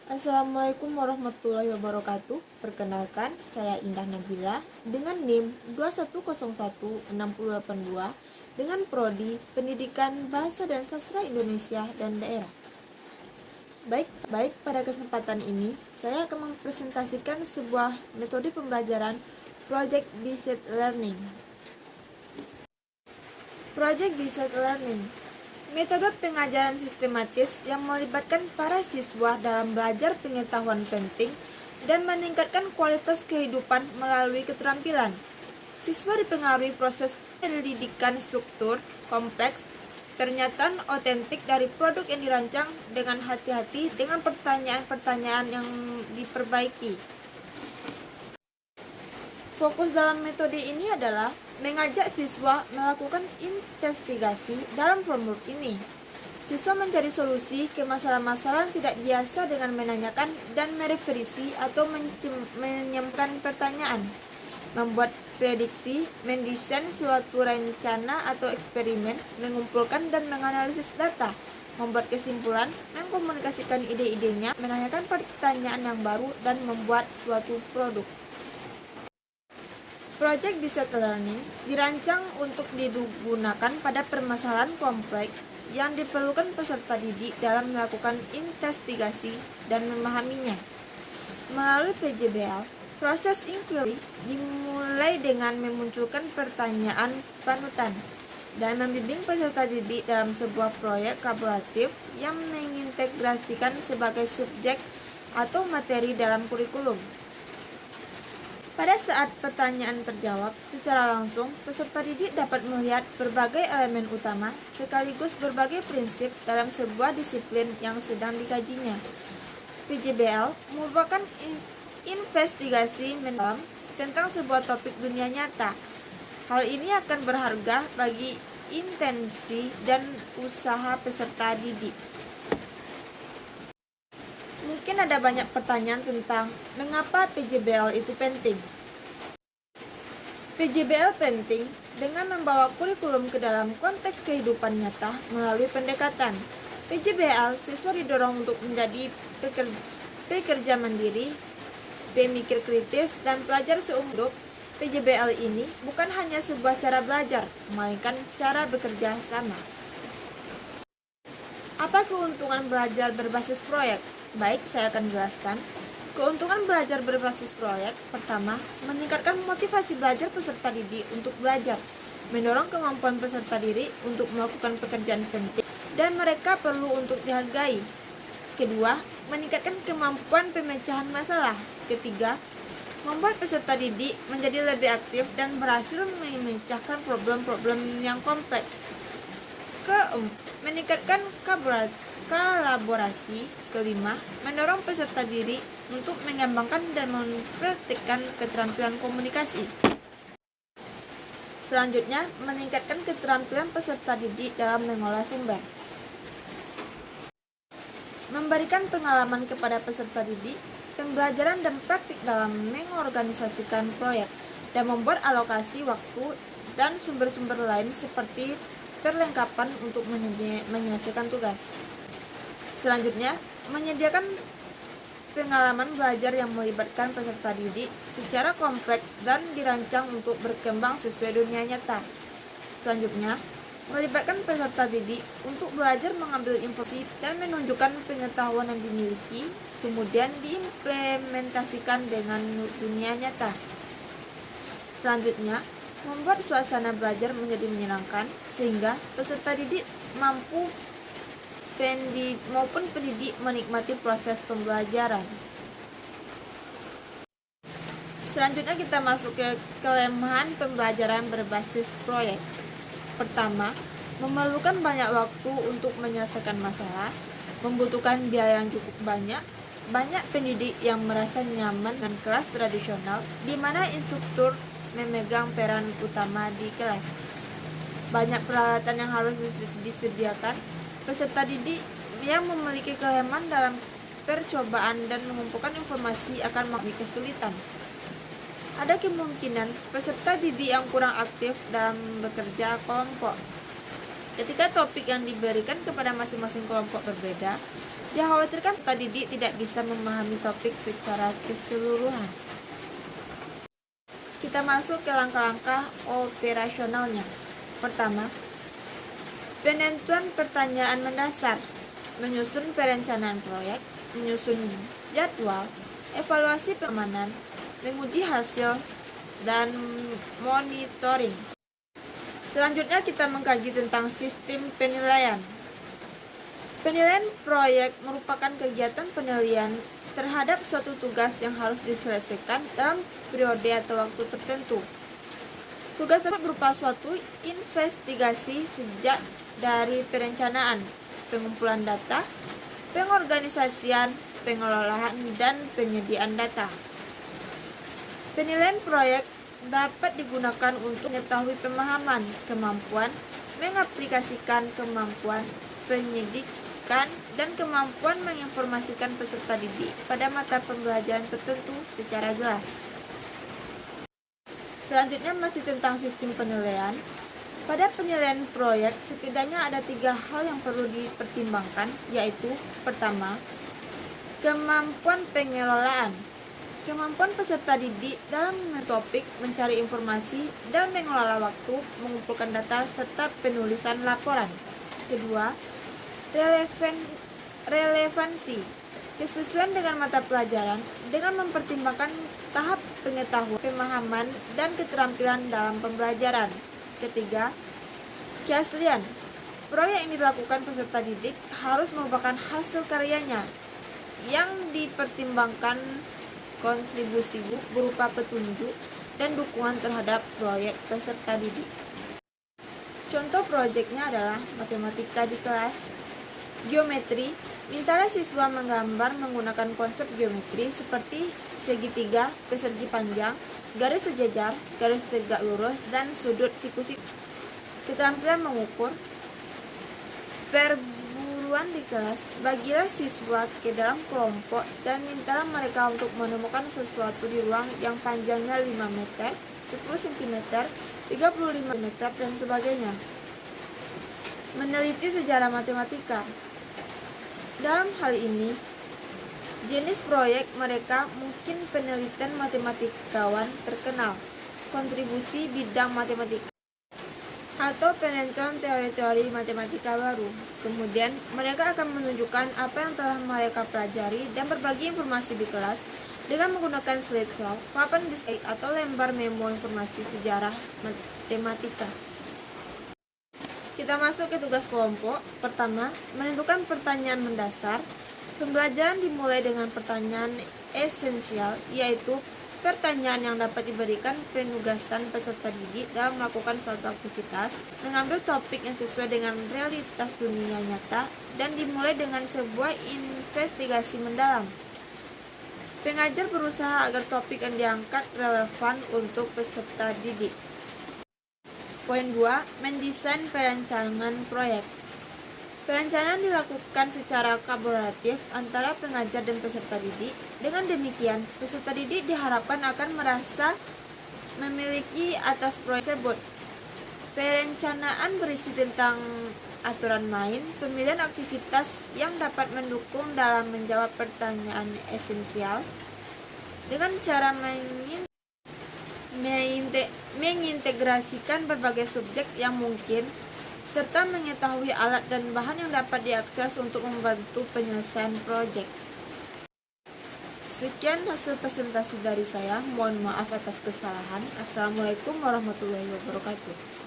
Assalamualaikum warahmatullahi wabarakatuh. Perkenalkan, saya Indah Nabila dengan NIM 21016082 dengan Prodi Pendidikan Bahasa dan Sastra Indonesia dan Daerah. Baik, pada kesempatan ini saya akan mempresentasikan sebuah metode pembelajaran Project-Based Learning. Project-Based Learning, metode pengajaran sistematis yang melibatkan para siswa dalam belajar pengetahuan penting dan meningkatkan kualitas kehidupan melalui keterampilan. Siswa dipengaruhi proses pendidikan struktur, kompleks, pernyataan otentik dari produk yang dirancang dengan hati-hati dengan pertanyaan-pertanyaan yang diperbaiki. Fokus dalam metode ini adalah mengajak siswa melakukan investigasi dalam framework ini. Siswa mencari solusi ke masalah-masalah yang tidak biasa dengan menanyakan dan mereferensi atau menyiapkan pertanyaan, membuat prediksi, mendesain suatu rencana atau eksperimen, mengumpulkan dan menganalisis data, membuat kesimpulan, mengkomunikasikan ide-idenya, menanyakan pertanyaan yang baru, dan membuat suatu produk. Project-Based Learning dirancang untuk digunakan pada permasalahan kompleks yang diperlukan peserta didik dalam melakukan investigasi dan memahaminya. Melalui PJBL, proses inquiry dimulai dengan memunculkan pertanyaan panutan dan membimbing peserta didik dalam sebuah proyek kolaboratif yang mengintegrasikan sebagai subjek atau materi dalam kurikulum. Pada saat pertanyaan terjawab secara langsung, peserta didik dapat melihat berbagai elemen utama sekaligus berbagai prinsip dalam sebuah disiplin yang sedang dikajinya. PJBL merupakan investigasi mendalam tentang sebuah topik dunia nyata. Hal ini akan berharga bagi intensi dan usaha peserta didik. Mungkin ada banyak pertanyaan tentang mengapa PJBL itu penting. PJBL penting dengan membawa kurikulum ke dalam konteks kehidupan nyata melalui pendekatan. PJBL, siswa didorong untuk menjadi pekerja mandiri, pemikir kritis, dan pelajar seumur hidup. PJBL ini bukan hanya sebuah cara belajar, melainkan cara bekerja sama. Apa keuntungan belajar berbasis proyek? Baik, saya akan jelaskan. Keuntungan belajar berbasis proyek, pertama, meningkatkan motivasi belajar peserta didik untuk belajar, mendorong kemampuan peserta didik untuk melakukan pekerjaan penting dan mereka perlu untuk dihargai. Kedua, meningkatkan kemampuan pemecahan masalah. Ketiga, membuat peserta didik menjadi lebih aktif dan berhasil memecahkan problem-problem yang kompleks. Keempat, meningkatkan kolaborasi. Kelima, mendorong peserta didik untuk mengembangkan dan mempraktikkan keterampilan komunikasi. Selanjutnya, meningkatkan keterampilan peserta didik dalam mengolah sumber. Memberikan pengalaman kepada peserta didik, pembelajaran dan praktik dalam mengorganisasikan proyek, dan membuat alokasi waktu dan sumber-sumber lain seperti perlengkapan untuk menyelesaikan tugas. Selanjutnya, menyediakan pengalaman belajar yang melibatkan peserta didik secara kompleks dan dirancang untuk berkembang sesuai dunia nyata. Selanjutnya, melibatkan peserta didik untuk belajar mengambil informasi dan menunjukkan pengetahuan yang dimiliki, kemudian diimplementasikan dengan dunia nyata. Selanjutnya, membuat suasana belajar menjadi menyenangkan sehingga peserta didik maupun pendidik menikmati proses pembelajaran. Selanjutnya kita masuk ke kelemahan pembelajaran berbasis proyek. Pertama, memerlukan banyak waktu untuk menyelesaikan masalah, membutuhkan biaya yang cukup banyak pendidik yang merasa nyaman dengan kelas tradisional di mana instruktur memegang peran utama di kelas. Banyak peralatan yang harus disediakan. Peserta didik yang memiliki kelemahan dalam percobaan dan mengumpulkan informasi akan mengalami kesulitan. Ada kemungkinan peserta didik yang kurang aktif dalam bekerja kelompok. Ketika topik yang diberikan kepada masing-masing kelompok berbeda, Dikhawatirkan peserta didik tidak bisa memahami topik secara keseluruhan. Kita masuk ke langkah-langkah operasionalnya. Pertama, penentuan pertanyaan mendasar, menyusun perencanaan proyek, menyusun jadwal, evaluasi pengamanan, menguji hasil, dan monitoring. Selanjutnya kita mengkaji tentang sistem penilaian. Penilaian proyek merupakan kegiatan penilaian terhadap suatu tugas yang harus diselesaikan dalam periode atau waktu tertentu. Tugas tersebut berupa suatu investigasi sejak dari perencanaan, pengumpulan data, pengorganisasian, pengelolaan, dan penyediaan data. Penilaian proyek dapat digunakan untuk mengetahui pemahaman, kemampuan, mengaplikasikan kemampuan, penyidikan, dan kemampuan menginformasikan peserta didik pada mata pembelajaran tertentu secara jelas. Selanjutnya masih tentang sistem penilaian. Pada penilaian proyek, setidaknya ada 3 hal yang perlu dipertimbangkan, yaitu pertama, kemampuan pengelolaan. Kemampuan peserta didik dalam topik, mencari informasi, dan mengelola waktu, mengumpulkan data, serta penulisan laporan. Kedua, relevansi. Kesesuaian dengan mata pelajaran dengan mempertimbangkan tahap pengetahuan, pemahaman, dan keterampilan dalam pembelajaran. Ketiga, keaslian. Proyek yang dilakukan peserta didik harus merupakan hasil karyanya yang dipertimbangkan kontribusi berupa petunjuk dan dukungan terhadap proyek peserta didik. Contoh proyeknya adalah matematika di kelas. Geometri, mintalah siswa menggambar menggunakan konsep geometri seperti segitiga, persegi panjang, garis sejajar, garis tegak lurus, dan sudut siku-siku. Keterampilan mengukur. Perburuan di kelas, bagilah siswa ke dalam kelompok dan mintalah mereka untuk menemukan sesuatu di ruang yang panjangnya 5 meter, 10 cm, 35 meter, dan sebagainya. Meneliti sejarah matematika. Dalam hal ini, jenis proyek mereka mungkin penelitian matematikawan terkenal, kontribusi bidang matematika, atau penelitian teori-teori matematika baru. Kemudian, mereka akan menunjukkan apa yang telah mereka pelajari dan berbagi informasi di kelas dengan menggunakan slideshow, papan display, atau lembar memo informasi sejarah matematika. Kita masuk ke tugas kelompok. Pertama, menentukan pertanyaan mendasar. Pembelajaran dimulai dengan pertanyaan esensial, yaitu pertanyaan yang dapat diberikan penugasan peserta didik dalam melakukan suatu aktivitas, mengambil topik yang sesuai dengan realitas dunia nyata, dan dimulai dengan sebuah investigasi mendalam. Pengajar berusaha agar topik yang diangkat relevan untuk peserta didik. Poin 2. Mendesain perencanaan proyek. Perencanaan dilakukan secara kolaboratif antara pengajar dan peserta didik. Dengan demikian, peserta didik diharapkan akan merasa memiliki atas proyek tersebut. Perencanaan berisi tentang aturan main, pemilihan aktivitas yang dapat mendukung dalam menjawab pertanyaan esensial, dengan cara mengintegrasikan berbagai subjek yang mungkin, serta mengetahui alat dan bahan yang dapat diakses untuk membantu penyelesaian proyek. Sekian hasil presentasi dari saya. Mohon maaf atas kesalahan. Assalamualaikum warahmatullahi wabarakatuh.